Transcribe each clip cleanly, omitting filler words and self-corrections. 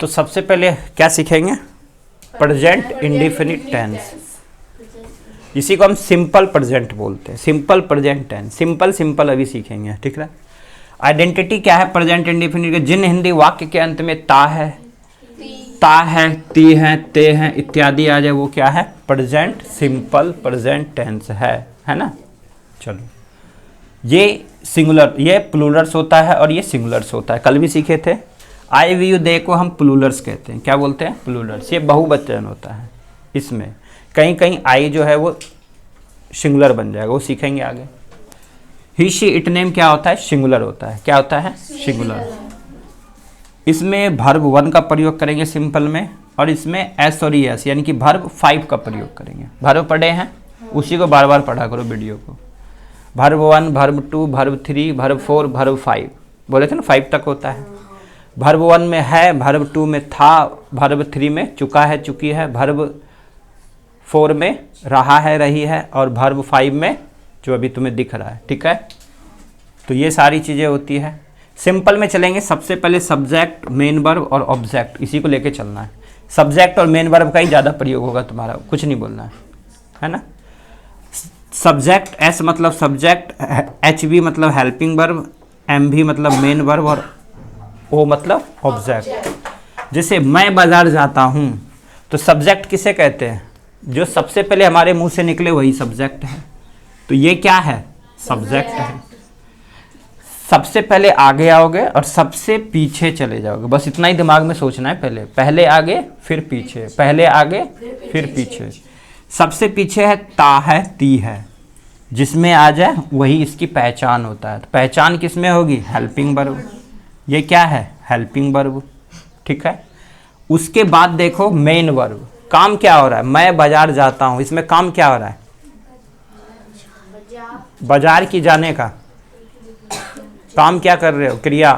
तो सबसे पहले क्या सीखेंगे? Present indefinite tense. इसी को हम सिंपल प्रेजेंट बोलते हैं, सिंपल प्रेजेंट टेंस। सिंपल अभी सीखेंगे, ठीक है। आइडेंटिटी क्या है प्रेजेंट इंडेफिनिट के? जिन हिंदी वाक्य के अंत में ता है, ती है, ते हैं इत्यादि आ जाए, वो क्या है? प्रेजेंट सिंपल प्रेजेंट टेंस है ना। चलो, ये सिंगुलर, ये प्लूरल्स होता है और ये सिंगुलर्स होता है। कल भी सीखे थे। आई वी यू दे को हम प्लूरल्स कहते हैं। क्या बोलते हैं? प्लूरल्स। ये बहुवचन होता है। इसमें कहीं कहीं आई जो है वो सिंगुलर बन जाएगा, वो सीखेंगे आगे। ही शी इट नेम क्या होता है? सिंगुलर होता है। क्या होता है? सिंगुलर। इसमें भर्ब 1 का प्रयोग करेंगे सिंपल में, और इसमें एस और एस यानी कि भर्ब 5 का प्रयोग करेंगे। भर्ब पढ़े हैं, उसी को बार बार पढ़ा करो वीडियो को। Verb 1, verb 2, verb 3, verb 4, verb 5, बोले थे ना 5 तक होता है। भर्ब 1 में है, भर्ब 2 में था, भर्ब 3 में चुका है, चुकी है, भर्ब 4 में रहा है, रही है, और भर्ब 5 में जो अभी तुम्हें दिख रहा है, ठीक है। तो ये सारी चीज़ें होती है। सिंपल में चलेंगे। सबसे पहले सब्जेक्ट, मेन वर्ब और ऑब्जेक्ट, इसी को लेके चलना है। सब्जेक्ट और मेन वर्ब का ही ज़्यादा प्रयोग होगा तुम्हारा, कुछ नहीं बोलना है ना। सब्जेक्ट, एस मतलब सब्जेक्ट, एच बी मतलब हेल्पिंग वर्ब, एम भी मतलब मेन वर्ब, और ओ मतलब ऑब्जेक्ट। जैसे मैं बाजार जाता हूँ, तो सब्जेक्ट किसे कहते हैं? जो सबसे पहले हमारे मुंह से निकले वही सब्जेक्ट है। तो ये क्या है? सब्जेक्ट है। सबसे पहले आगे आओगे और सबसे पीछे चले जाओगे, बस इतना ही दिमाग में सोचना है। पहले आगे फिर पीछे, पहले आगे फिर पीछे। सबसे पीछे है ता है, ती है, जिसमें आ जाए वही इसकी पहचान होता है। तो पहचान किसमें होगी? Helping verb. ये क्या है? हेल्पिंग वर्ब, ठीक है। उसके बाद देखो मेन वर्ब। काम क्या हो रहा है? मैं बाजार जाता हूँ, इसमें काम क्या हो रहा है? बाजार की जाने का काम क्या कर रहे हो? क्रिया।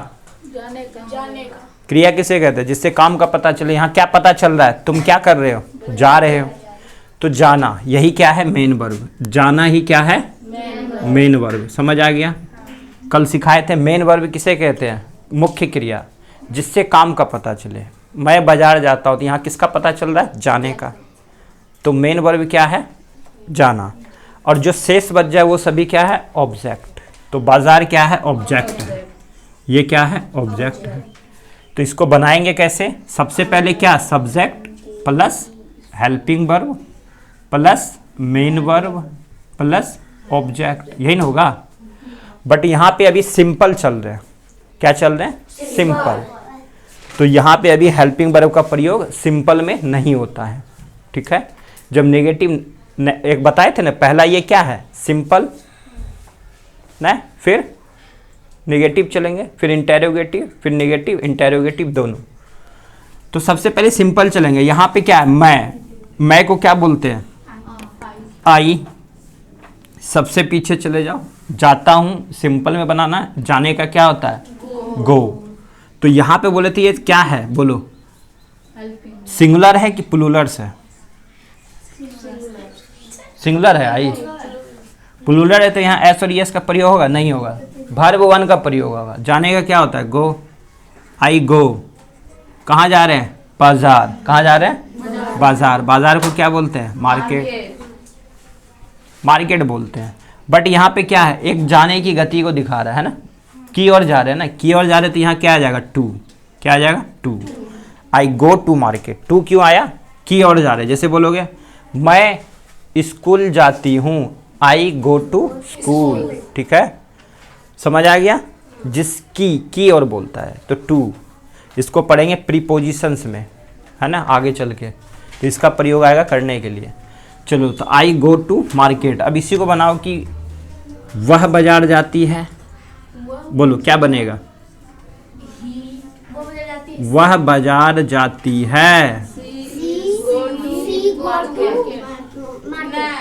जाने का। क्रिया किसे कहते हैं? जिससे काम का पता चले। यहाँ क्या पता चल रहा है? तुम क्या कर रहे हो? जा रहे हो। तो जाना, यही क्या है? Main verb. जाना ही क्या है? Main verb. समझ आ गया? कल सिखाए थे मेन वर्ब किसे कहते हैं? मुख्य क्रिया, जिससे काम का पता चले। मैं बाजार जाता हूँ, तो यहाँ किसका पता चल रहा है? जाने का। तो मेन वर्ब क्या है? जाना। और जो शेष बच जाए वो सभी क्या है? ऑब्जेक्ट। तो बाजार क्या है? ऑब्जेक्ट है। ये क्या है? ऑब्जेक्ट है। तो इसको बनाएंगे कैसे? सबसे पहले क्या? Subject plus helping verb plus main verb plus object, यही ना होगा। बट यहाँ पे अभी सिंपल चल रहे हैं। क्या चल रहे हैं? सिंपल। तो यहाँ पे अभी हेल्पिंग वर्ब का प्रयोग सिंपल में नहीं होता है, ठीक है। जब नेगेटिव एक बताए थे ना, पहला ये क्या है? सिंपल ना, फिर नेगेटिव चलेंगे, फिर इंटेरोगेटिव, फिर नेगेटिव, इंटेरोगेटिव दोनों। तो सबसे पहले सिंपल चलेंगे। यहाँ पे क्या है? मैं को क्या बोलते हैं? आई। सबसे पीछे चले जाओ। जाता हूँ सिंपल में बनाना है। जाने का क्या होता है? गो। तो यहाँ पे बोले थे ये क्या है? बोलो। सिंगुलर है कि प्लूरल्स है? सिंगुलर है। आई प्लूरल है, तो यहाँ एस और एस का प्रयोग होगा? नहीं होगा। भर्ब 1 का प्रयोग होगा। जाने का क्या होता है? गो। आई गो। कहाँ जा रहे हैं? बाजार। कहाँ जा रहे हैं? बाजार। बाजार को क्या बोलते हैं? मार्केट। मार्केट बोलते हैं। बट यहाँ पे क्या है? एक जाने की गति को दिखा रहा है ना, की ओर जा रहे हैं ना, की ओर जा रहे, तो यहाँ क्या आ जाएगा? टू। क्या आ जाएगा? To. I go to market. To क्यों आया? की ओर जा रहे। जैसे बोलोगे मैं स्कूल जाती हूँ, आई गो टू स्कूल, ठीक है। समझ आ गया? जिसकी की ओर बोलता है तो टू। इसको पढ़ेंगे प्रीपोजिशंस में, है ना, आगे चल के। तो इसका प्रयोग आएगा करने के लिए। चलो, तो आई गो टू मार्केट। अब इसी को बनाओ कि वह बाजार जाती है। बोलो क्या बनेगा? वह बाजार जाती है।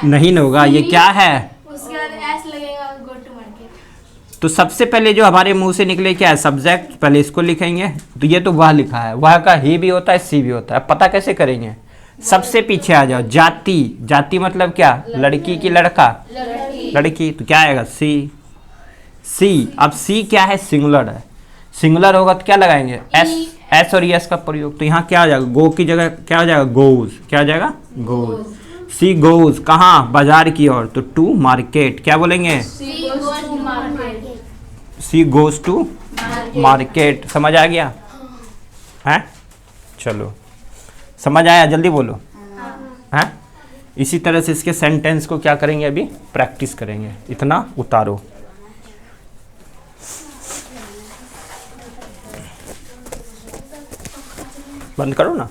नहीं होगा। ये क्या है? उसके बाद एस लगेगा, गो टू मार्केट। तो सबसे पहले जो हमारे मुंह से निकले क्या है? सब्जेक्ट। पहले इसको लिखेंगे। तो ये तो वह लिखा है, वह का ही भी होता है, सी भी होता है। पता कैसे करेंगे? सबसे पीछे आ जाओ। जाति। जाति मतलब क्या? लड़की की लड़का? लड़की। तो क्या आएगा? सी। सी। अब सी क्या है? सिंगुलर है। सिंगुलर होगा तो क्या लगाएंगे? एस। एस और यस का प्रयोग, तो यहाँ क्या आ जाएगा, गो की जगह क्या आ जाएगा, गोज, क्या आ जाएगा, गोज। सी गोज कहाँ, बाजार की ओर, तो टू मार्केट, क्या बोलेंगे, सी गोज टू मार्केट। समझ आ गया है? चलो समझ आया, जल्दी बोलो है। इसी तरह से इसके सेंटेंस को क्या करेंगे, अभी प्रैक्टिस करेंगे। इतना उतारो, बंद करो ना।